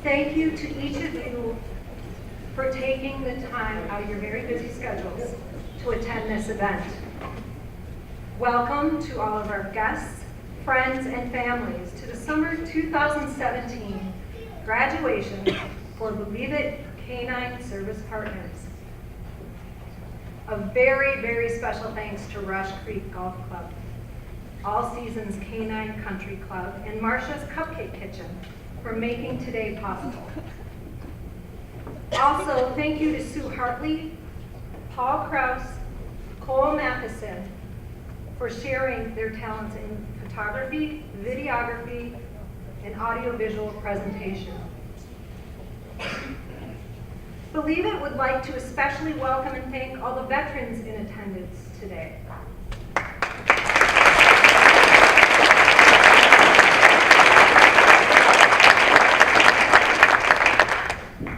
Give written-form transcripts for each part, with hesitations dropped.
Thank you to each of you for taking the time out of your very busy schedules to attend this event. Welcome to all of our guests, friends, and families to the summer 2017 graduation for Believet Canine Service Partners. A very, very special thanks to Rush Creek Golf Club, All Seasons Canine Country Club, and Marcia's Cupcake Kitchen for making today possible. Also, thank you to Sue Hartley, Paul Kraus, Cole Matheson for sharing their talents in photography, videography, and audiovisual presentation. Believet would like to especially welcome and thank all the veterans in attendance today.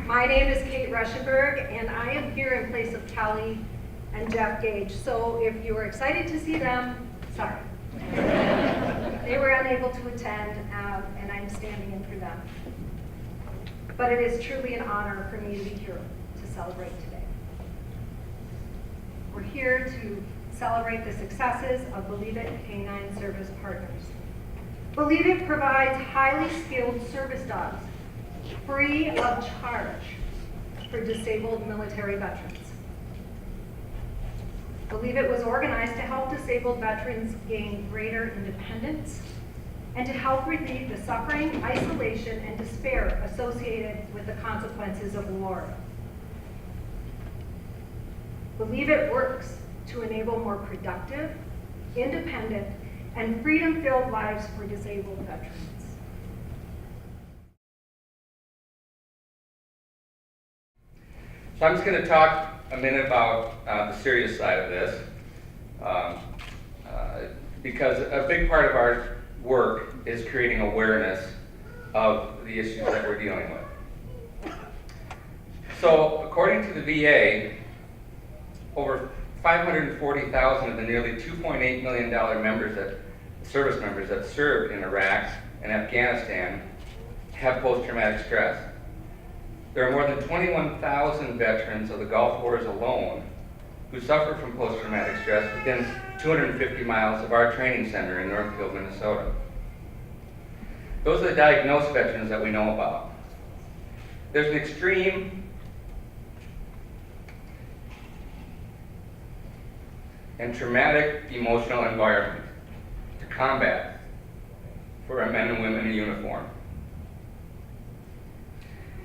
My name is Kate Reschenberg, and I am here in place of Kelly and Jeff Gage. So if you were excited to see them, sorry. They were unable to attend, and I'm standing in for them. But it is truly an honor for me to be here to celebrate today. We're here to celebrate the successes of Believet Canine Service Partners. Believet provides highly skilled service dogs, free of charge, for disabled military veterans. Believet was organized to help disabled veterans gain greater independence and to help relieve the suffering, isolation, and despair associated with the consequences of war. Believet works to enable more productive, independent, and freedom-filled lives for disabled veterans. So I'm just going to talk a minute about the serious side of this, because a big part of our work is creating awareness of the issues that we're dealing with. So according to the VA, over 540,000 of the nearly $2.8 million service members that served in Iraq and Afghanistan have post-traumatic stress. There are more than 21,000 veterans of the Gulf Wars alone who suffer from post-traumatic stress within 250 miles of our training center in Northfield, Minnesota. Those are the diagnosed veterans that we know about. There's an extreme and traumatic emotional environment to combat for our men and women in uniform.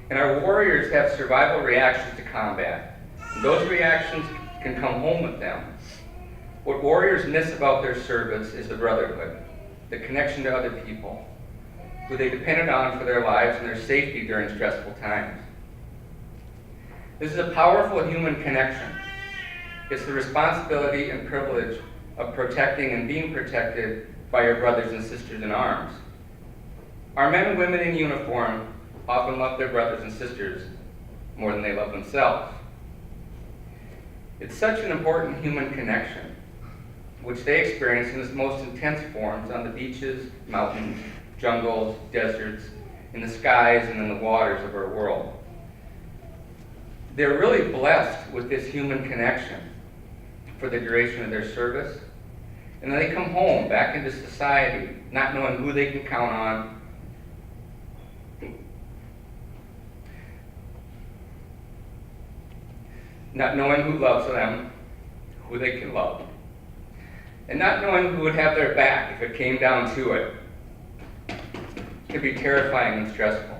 And our warriors have survival reactions to combat. And those reactions can come home with them. What warriors miss about their service is the brotherhood, the connection to other people, who they depended on for their lives and their safety during stressful times. This is a powerful human connection. It's the responsibility and privilege of protecting and being protected by your brothers and sisters in arms. Our men and women in uniform often love their brothers and sisters more than they love themselves. It's such an important human connection, which they experience in its most intense forms on the beaches, mountains, jungles, deserts, in the skies, and in the waters of our world. They're really blessed with this human connection for the duration of their service, and then they come home back into society, not knowing who they can count on, not knowing who loves them, who they can love, and not knowing who would have their back if it came down to it. It can be terrifying and stressful.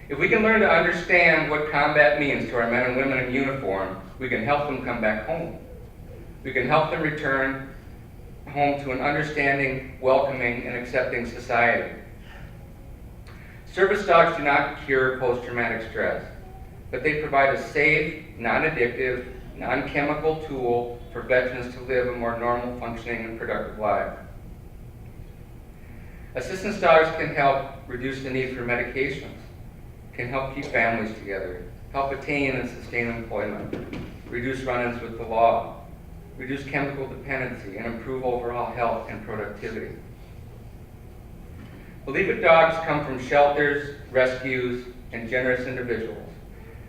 If we can learn to understand what combat means to our men and women in uniform, we can help them come back home. We can help them return home to an understanding, welcoming, and accepting society. Service dogs do not cure post-traumatic stress, but they provide a safe, non-addictive, non-chemical tool for veterans to live a more normal, functioning, and productive life. Assistance dogs can help reduce the need for medications, can help keep families together, help attain and sustain employment, reduce run-ins with the law, reduce chemical dependency, and improve overall health and productivity. Believet dogs come from shelters, rescues, and generous individuals.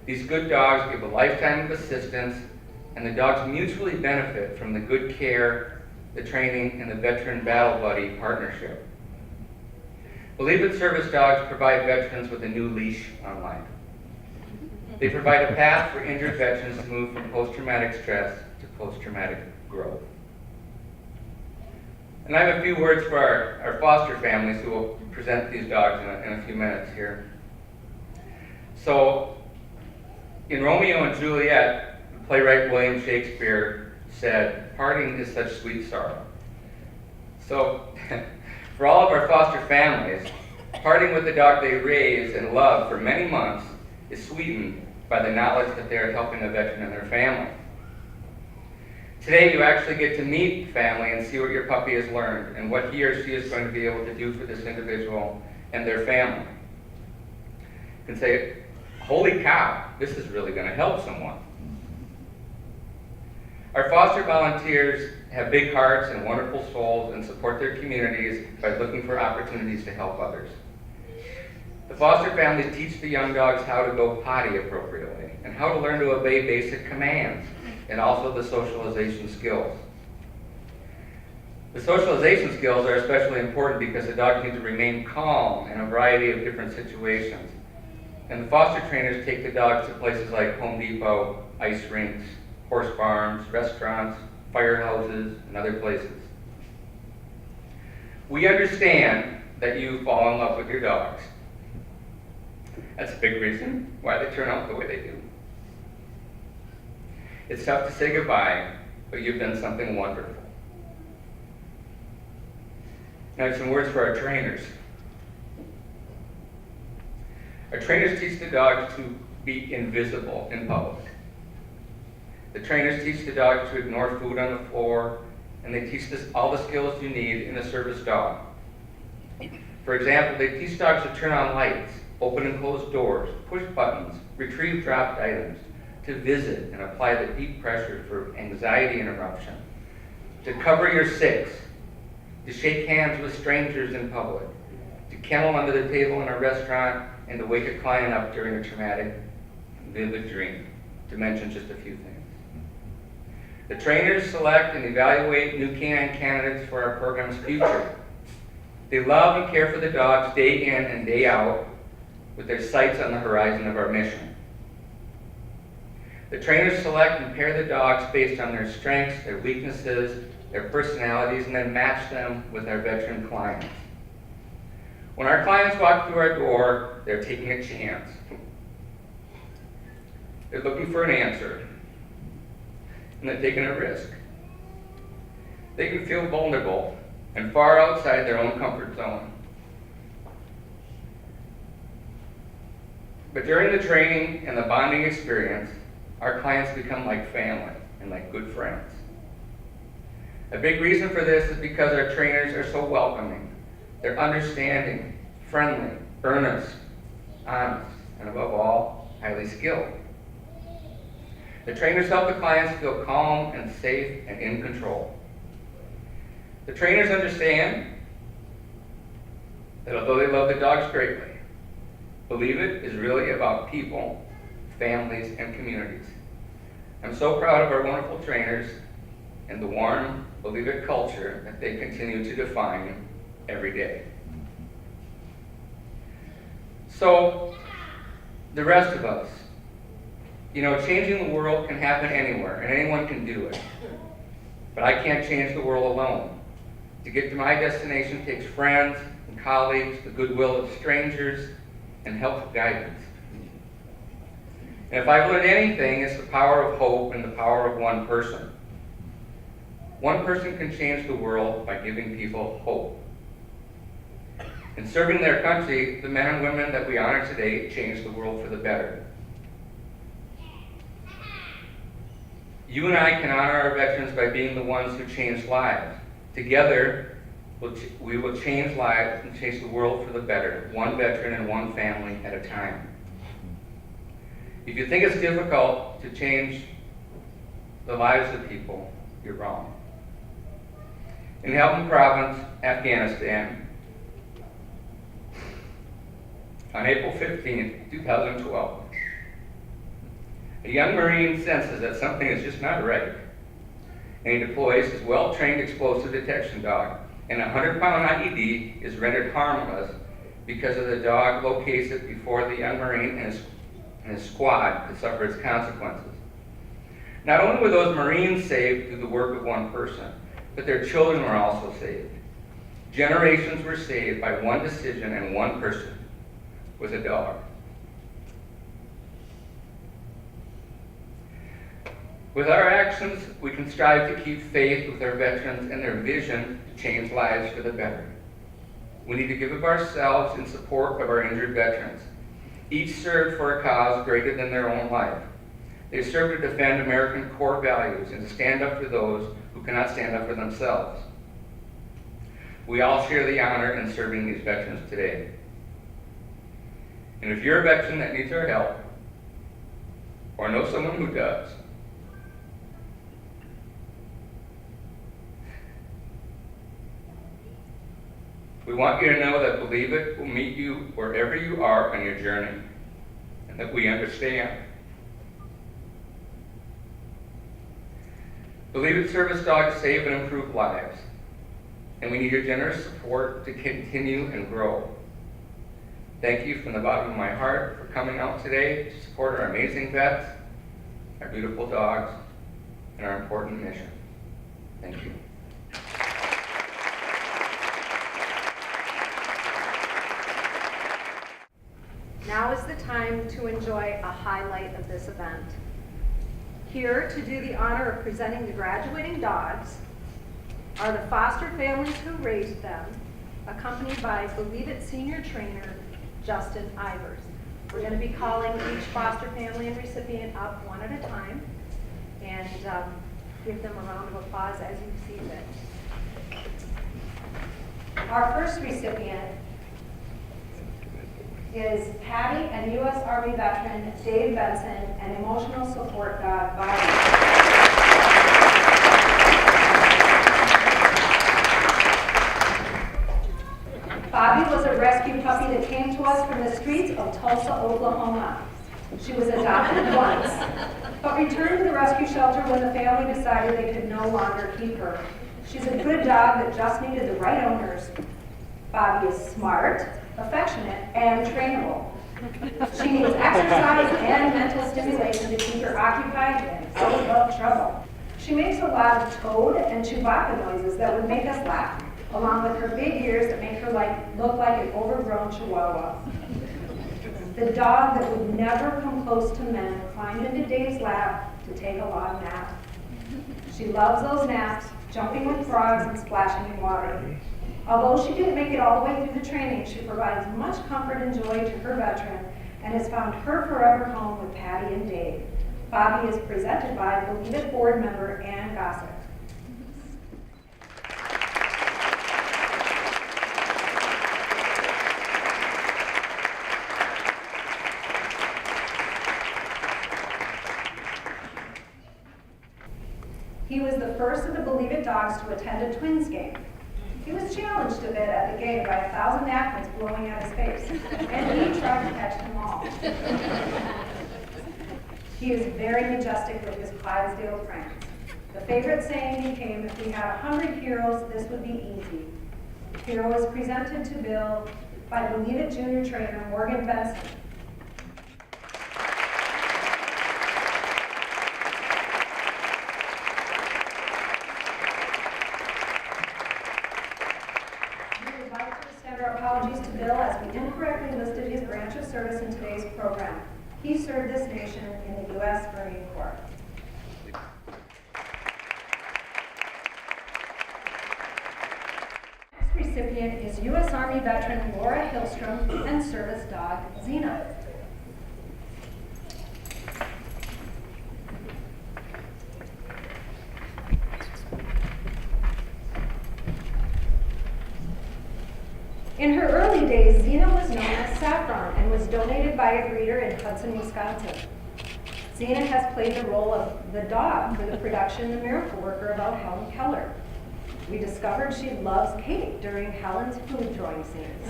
These good dogs give a lifetime of assistance, and the dogs mutually benefit from the good care, the training, and the veteran battle buddy partnership. Believet service dogs provide veterans with a new leash on life. They provide a path for injured veterans to move from post-traumatic stress to post-traumatic growth. And I have a few words for our foster families who will present these dogs in a few minutes here. So, in Romeo and Juliet, the playwright William Shakespeare said, "Parting is such sweet sorrow." So, for all of our foster families, parting with the dog they raised and loved for many months is sweetened by the knowledge that they are helping a veteran and their family. Today, you actually get to meet the family and see what your puppy has learned and what he or she is going to be able to do for this individual and their family. You can say, "Holy cow, this is really going to help someone." Our foster volunteers have big hearts and wonderful souls and support their communities by looking for opportunities to help others. The foster families teach the young dogs how to go potty appropriately and how to learn to obey basic commands, and also the socialization skills. The socialization skills are especially important because the dogs need to remain calm in a variety of different situations. And the foster trainers take the dogs to places like Home Depot, ice rinks, horse farms, restaurants, firehouses, and other places. We understand that you fall in love with your dogs. That's a big reason why they turn out the way they do. It's tough to say goodbye, but you've done something wonderful. Now, some words for our trainers. Our trainers teach the dogs to be invisible in public. The trainers teach the dogs to ignore food on the floor, and they teach all the skills you need in a service dog. For example, they teach dogs to turn on lights, open and close doors, push buttons, retrieve dropped items, to visit and apply the deep pressure for anxiety interruption, to cover your six, to shake hands with strangers in public, to kennel under the table in a restaurant, and to wake a client up during a traumatic, vivid dream, to mention just a few things. The trainers select and evaluate new canine candidates for our program's future. They love and care for the dogs day in and day out, with their sights on the horizon of our mission. The trainers select and pair the dogs based on their strengths, their weaknesses, their personalities, and then match them with our veteran clients. When our clients walk through our door, they're taking a chance. They're looking for an answer, and they're taking a risk. They can feel vulnerable and far outside their own comfort zone. But during the training and the bonding experience, our clients become like family and like good friends. A big reason for this is because our trainers are so welcoming. They're understanding, friendly, earnest, honest, and above all, highly skilled. The trainers help the clients feel calm and safe and in control. The trainers understand that although they love the dogs greatly, Believet is really about people, families, and communities. I'm so proud of our wonderful trainers and the warm Believet culture that they continue to define every day. So, the rest of us, changing the world can happen anywhere, and anyone can do it. But I can't change the world alone. To get to my destination takes friends and colleagues, the goodwill of strangers, and helpful guidance. And if I've learned anything, it's the power of hope and the power of one person. One person can change the world by giving people hope. In serving their country, the men and women that we honor today changed the world for the better. You and I can honor our veterans by being the ones who change lives. Together, we will change lives and change the world for the better, one veteran and one family at a time. If you think it's difficult to change the lives of people, you're wrong. In Helmand Province, Afghanistan, On April 15, 2012, a young Marine senses that something is just not right, and he deploys his well-trained explosive detection dog, and a 100-pound IED is rendered harmless because of the dog locates it before the young Marine and his squad could suffer its consequences. Not only were those Marines saved through the work of one person, but their children were also saved. Generations were saved by one decision and one person with a dog. With our actions, we can strive to keep faith with our veterans and their vision to change lives for the better. We need to give of ourselves in support of our injured veterans. Each served for a cause greater than their own life. They serve to defend American core values and to stand up for those who cannot stand up for themselves. We all share the honor in serving these veterans today. And if you're a veteran that needs our help, or know someone who does, we want you to know that Believet will meet you wherever you are on your journey, and that we understand. Believet service dogs save and improve lives, and we need your generous support to continue and grow. Thank you from the bottom of my heart for coming out today to support our amazing vets, our beautiful dogs, and our important mission. Thank you. Now is the time to enjoy a highlight of this event. Here to do the honor of presenting the graduating dogs are the foster families who raised them, accompanied by Believet senior trainer, Justin Ivers. We're going to be calling each foster family and recipient up one at a time and give them a round of applause as you see fit. Our first recipient is Patty and U.S. Army veteran Dave Benson and emotional support dog Bobby. Bobby was a rescue puppy that came to us from the streets of Tulsa, Oklahoma. She was adopted once, but returned to the rescue shelter when the family decided they could no longer keep her. She's a good dog that just needed the right owners. Bobby is smart, affectionate, and trainable. She needs exercise and mental stimulation to keep her occupied and out of trouble. She makes a lot of toad and Chewbacca noises that would make us laugh, along with her big ears that make her look like an overgrown Chihuahua. The dog that would never come close to men climbed into Dave's lap to take a long nap. She loves those naps, jumping with frogs and splashing in water. Although she didn't make it all the way through the training, she provides much comfort and joy to her veteran and has found her forever home with Patty and Dave. Bobby is presented by Believet board member Ann Gossett. He was the first of the Believet dogs to attend a Twins game. He was challenged a bit at the game by 1,000 napkins blowing at his face, and he tried to catch them all. He is very majestic with his Clydesdale friends. The favorite saying became, if we had 100 heroes, this would be easy. Hero is presented to Bill by Believet junior trainer Morgan Benson. Our apologies to Bill as we incorrectly listed his branch of service in today's program. He served this nation in the U.S. Marine Corps. Next recipient is U.S. Army veteran Laura Hillstrom and service dog Xena. In her early days, Xena was known as Saffron and was donated by a breeder in Hudson, Wisconsin. Xena has played the role of the dog for the production The Miracle Worker about Helen Keller. We discovered she loves cake during Helen's food throwing scenes.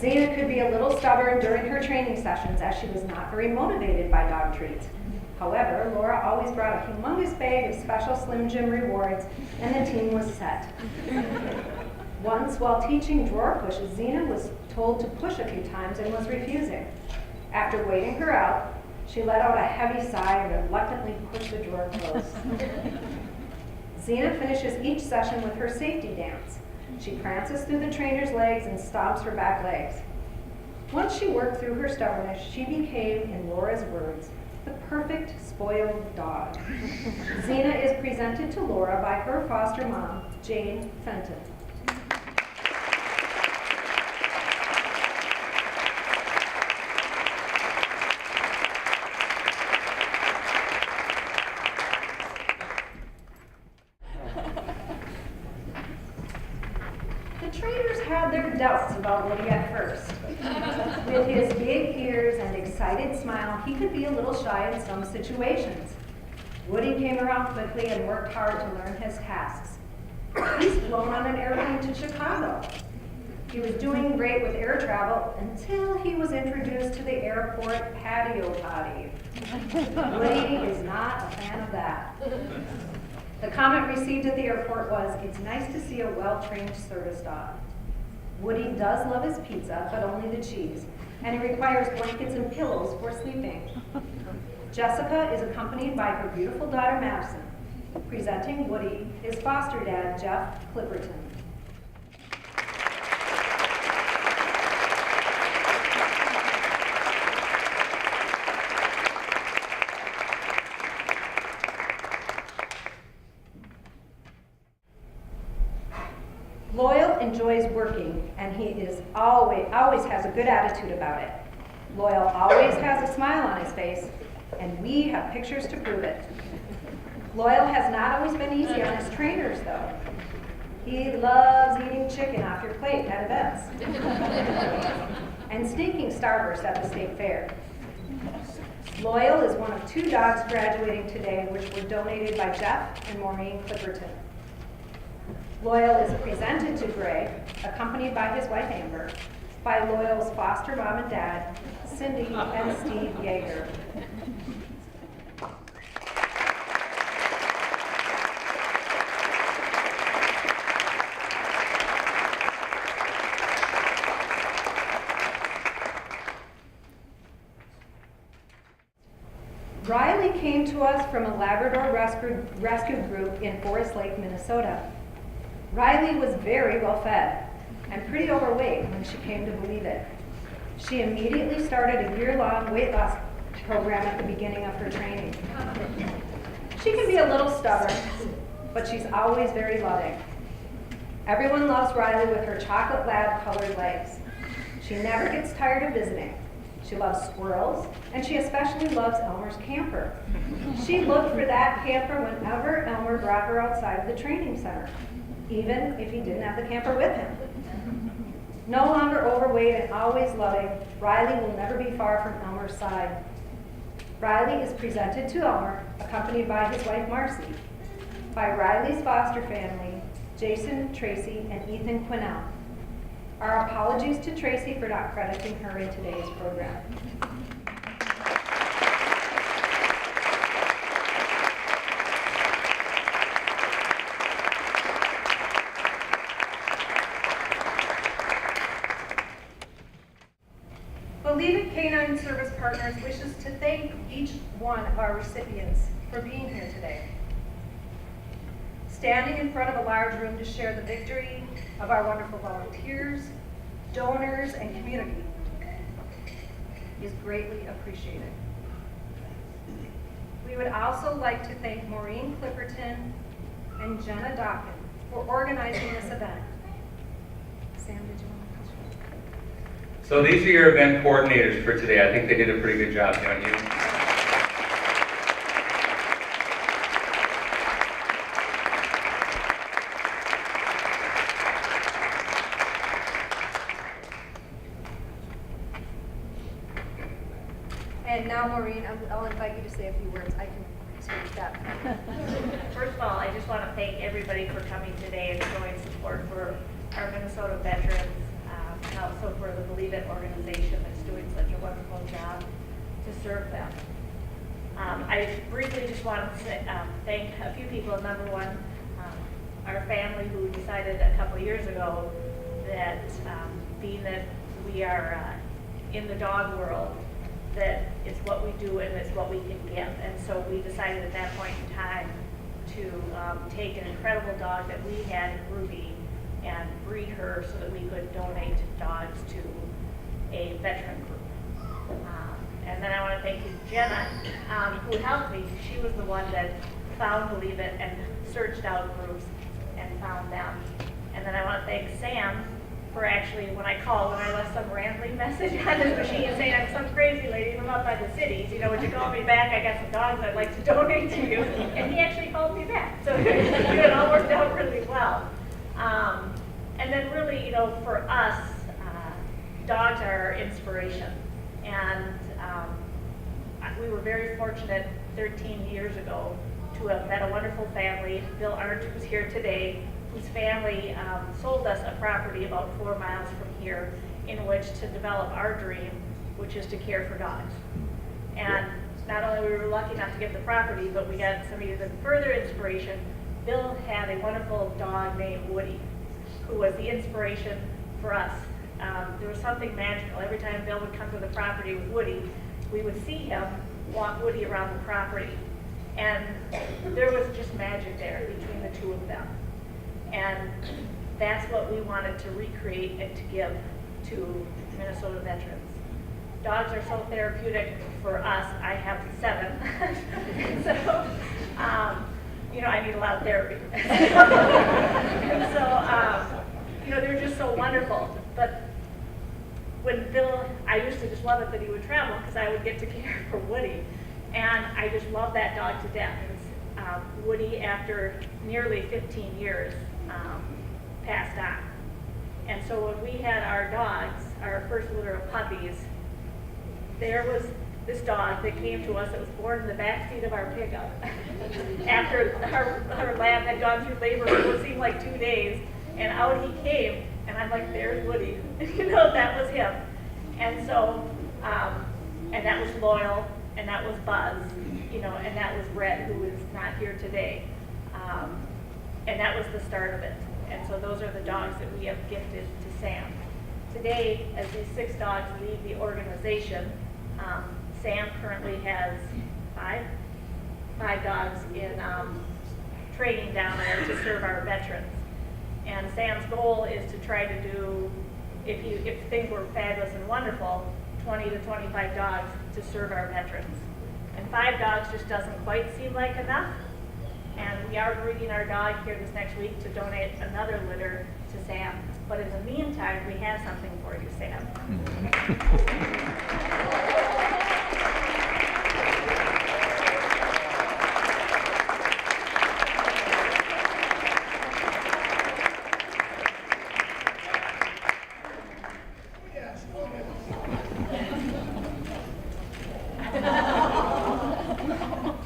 Xena could be a little stubborn during her training sessions as she was not very motivated by dog treats. However, Laura always brought a humongous bag of special Slim Jim rewards, and the team was set. Once, while teaching drawer pushes, Xena was told to push a few times and was refusing. After waiting her out, she let out a heavy sigh and reluctantly pushed the drawer closed. Xena finishes each session with her safety dance. She prances through the trainer's legs and stomps her back legs. Once she worked through her stubbornness, she became, in Laura's words, the perfect spoiled dog. Xena is presented to Laura by her foster mom, Jane Fenton. The trainers had their doubts about Woody at first. With his big ears and excited smile, he could be a little shy in some situations. Woody came around quickly and worked hard to learn his tasks. He's flown on an airplane to Chicago. He was doing great with air travel until he was introduced to the airport patio potty. Woody is not a fan of that. The comment received at the airport was, "It's nice to see a well-trained service dog." Woody does love his pizza, but only the cheese, and he requires blankets and pillows for sleeping. Jessica is accompanied by her beautiful daughter Madison, presenting Woody his foster dad, Jeff Clipperton. Loyal enjoys working, and he is always has a good attitude about it. Loyal always has a smile on his face, and we have pictures to prove it. Loyal has not always been easy on his trainers, though. He loves eating chicken off your plate at events, and sneaking Starburst at the state fair. Loyal is one of 2 dogs graduating today, which were donated by Jeff and Maureen Clipperton. Loyal is presented to Greg, accompanied by his wife Amber, by Loyal's foster mom and dad, Cindy and Steve Yeager. Riley came to us from a Labrador rescue group in Forest Lake, Minnesota. Riley was very well fed and pretty overweight when she came to Believet. She immediately started a year-long weight loss program at the beginning of her training. She can be a little stubborn, but she's always very loving. Everyone loves Riley with her chocolate lab colored legs. She never gets tired of visiting. She loves squirrels, and she especially loves Elmer's camper. She looked for that camper whenever Elmer brought her outside of the training center, even if he didn't have the camper with him. No longer overweight and always loving, Riley will never be far from Elmer's side. Riley is presented to Elmer, accompanied by his wife Marcy, by Riley's foster family, Jason, Tracy, and Ethan Quinnell. Our apologies to Tracy for not crediting her in today's program. Believet Canine Service Partners wishes to thank each one of our recipients for being here today. Standing in front of a large room to share the victory of our wonderful volunteers, donors, and community is greatly appreciated. We would also like to thank Maureen Clipperton and Jenna Dawkins for organizing this event. Sam, did you want to? So these are your event coordinators for today. I think they did a pretty good job, don't you? And now, Maureen, I'll invite you to say a few words. I can switch that. First of all, I just want to thank everybody for coming today and showing support for our Minnesota veterans, and also for the Believet organization that's doing such a wonderful job to serve them. I briefly just want to thank a few people. Number one, our family who decided a couple of years ago that being that we are in the dog world, that it's what we do and it's what we can give. And so we decided at that point in time to take an incredible dog that we had in Ruby and breed her so that we could donate dogs to a veteran group. And then I want to thank you, Jenna, who helped me. She was the one that found Believet and searched out groups and found them. And then I want to thank Sam for actually, when I left some rambling message on his machine saying I'm some crazy lady from up by the cities, would you call me back? I got some dogs I'd like to donate to you. And he actually called me back. So it all worked out really well. And then really, for us, dogs are our inspiration. And we were very fortunate 13 years ago to have met a wonderful family. Bill Arndt, who's here today, whose family sold us a property about 4 miles from here in which to develop our dream, which is to care for dogs. And not only were we lucky enough to get the property, but we got some even further inspiration. Bill had a wonderful dog named Woody, who was the inspiration for us. There was something magical. Every time Bill would come to the property with Woody, we would see him walk Woody around the property. And there was just magic there between the two of them. And that's what we wanted to recreate and to give to Minnesota veterans. Dogs are so therapeutic for us. I have 7. So, I need a lot of therapy. And so, they're just so wonderful. But when Bill, I used to just love it that he would travel because I would get to care for Woody. And I just love that dog to death. Woody, after nearly 15 years, passed on. And so when we had our dogs, our first litter of puppies, there was this dog that came to us that was born in the back seat of our pickup. After our lab had gone through labor for what seemed like 2 days, and out he came, and I'm like, there's Woody. That was him. And so, and that was Loyal, and that was Buzz, and that was Red, who is not here today. And that was the start of it. And so those are the dogs that we have gifted to Sam. Today, as these 6 dogs leave the organization, Sam currently has 5 dogs in training down there to serve our veterans. And Sam's goal is to try to do, if things were fabulous and wonderful, 20 to 25 dogs to serve our veterans. And 5 dogs just doesn't quite seem like enough. And we are breeding our dog here this next week to donate another litter to Sam. But in the meantime, we have something for you, Sam.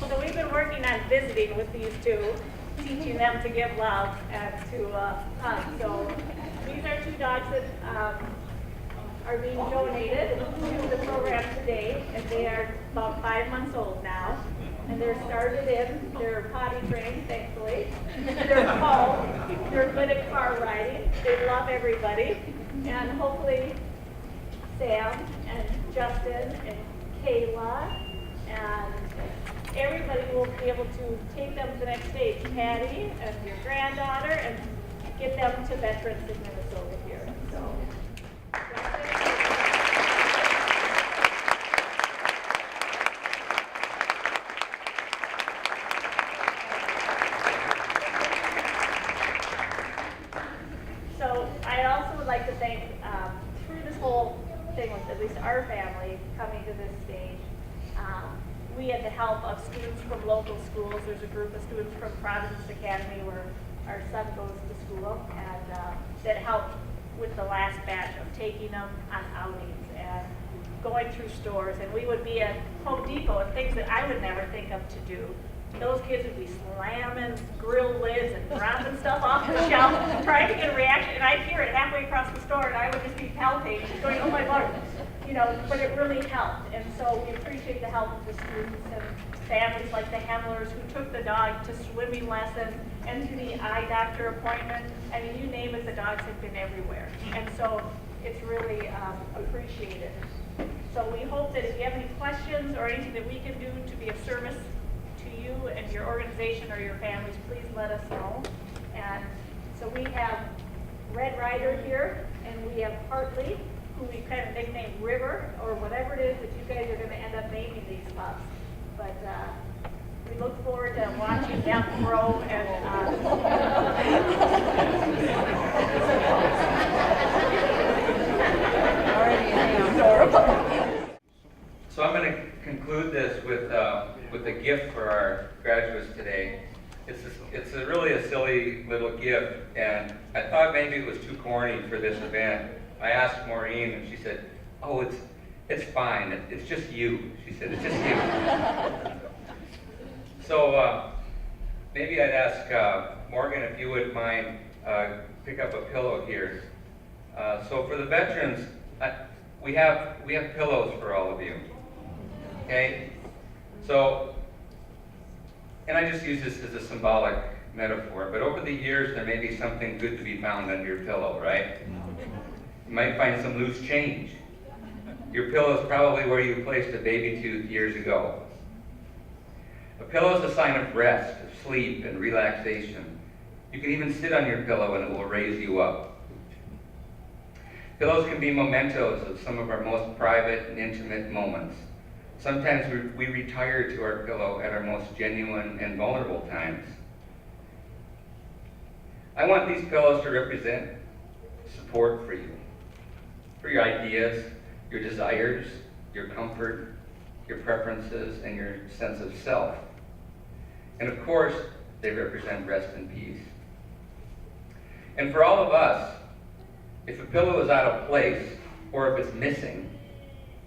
So we've been working on visiting with these 2, teaching them to give love and to hug. So these are 2 dogs that are being donated to the program today, and they are about 5 months old now. And they're started in, they're potty trained, thankfully. They're calm, they're good at car riding, they love everybody. And hopefully Sam and Justin and Kayla and everybody will be able to take them to the next stage. Patty and your granddaughter, and get them to veterans in Minnesota here. So. So I also would like to thank, through this whole thing with at least our family coming to this stage, we had the help of students from local schools. There's a group of students from Providence Academy where our son goes to school, and that helped with the last batch of taking them on outings and going through stores. And we would be at Home Depot and things that I would never think of to do, those kids would be slamming grill lids and dropping stuff off the shelf, trying to get a reaction, and I'd hear it halfway across the store, and I would just be palpitating, going, oh my Lord, but it really helped. And so we appreciate the help of the students and families like the Hemlers who took the dog to swimming lessons and to the eye doctor appointment. I mean, you name it, the dogs have been everywhere. And so it's really appreciated. So we hope that if you have any questions or anything that we can do to be of service to you and your organization or your families, please let us know. And so we have Red Ryder here, and we have Hartley, who we kind of nicknamed River, or whatever it is that you guys are going to end up naming these pups. But we look forward to watching them grow and So I'm going to conclude this with a gift for our graduates today. It's really a silly little gift, and I thought maybe it was too corny for this event. I asked Maureen, and she said, "Oh, it's fine. It's just you." She said, "It's just you." So maybe I'd ask Morgan if you wouldn't mind pick up a pillow here. So for the veterans, we have pillows for all of you. Okay? So, and I just use this as a symbolic metaphor, but over the years there may be something good to be found under your pillow, right? You might find some loose change. Your pillow is probably where you placed a baby tooth years ago. A pillow is a sign of rest, of sleep, and relaxation. You can even sit on your pillow and it will raise you up. Pillows can be mementos of some of our most private and intimate moments. Sometimes we retire to our pillow at our most genuine and vulnerable times. I want these pillows to represent support for you, for your ideas, your desires, your comfort, your preferences, and your sense of self. And of course, they represent rest and peace. And for all of us, if a pillow is out of place, or if it's missing,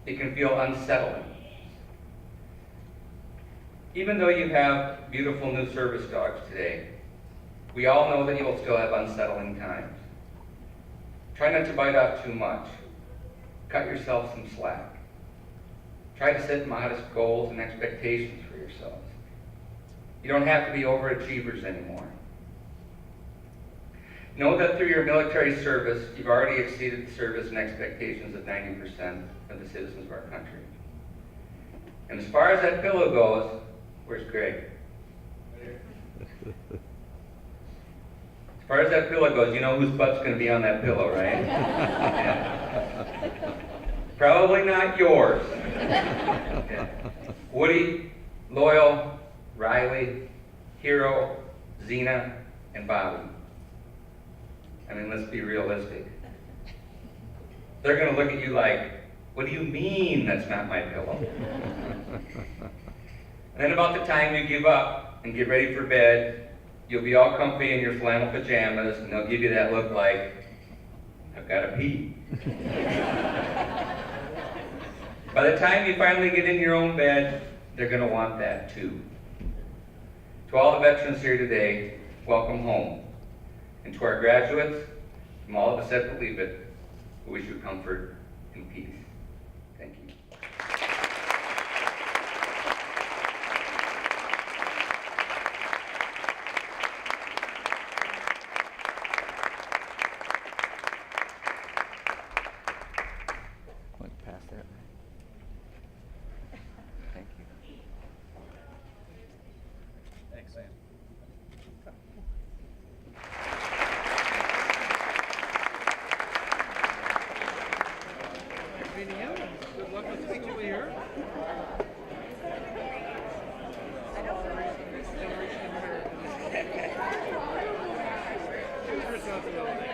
it can feel unsettling. Even though you have beautiful new service dogs today, we all know that you will still have unsettling times. Try not to bite off too much. Cut yourself some slack. Try to set modest goals and expectations for yourselves. You don't have to be overachievers anymore. Know that through your military service, you've already exceeded the service and expectations of 90% of the citizens of our country. And as far as that pillow goes, where's Greg? As far as that pillow goes, you know whose butt's going to be on that pillow, right? Yeah. Probably not yours. Yeah. Woody, Loyal, Riley, Hero, Xena, and Bobby. I mean, let's be realistic. They're going to look at you like, what do you mean that's not my pillow? And then about the time you give up and get ready for bed, you'll be all comfy in your flannel pajamas, and they'll give you that look like, I've got to pee. By the time you finally get in your own bed, they're going to want that too. To all the veterans here today, welcome home. And to our graduates, from all of us at Believet, we wish you comfort and peace. Thank you. Went past that. Thank you. Thanks, Sam. Nice meeting you. Good luck with the people here. Generation American. Choose responsibility.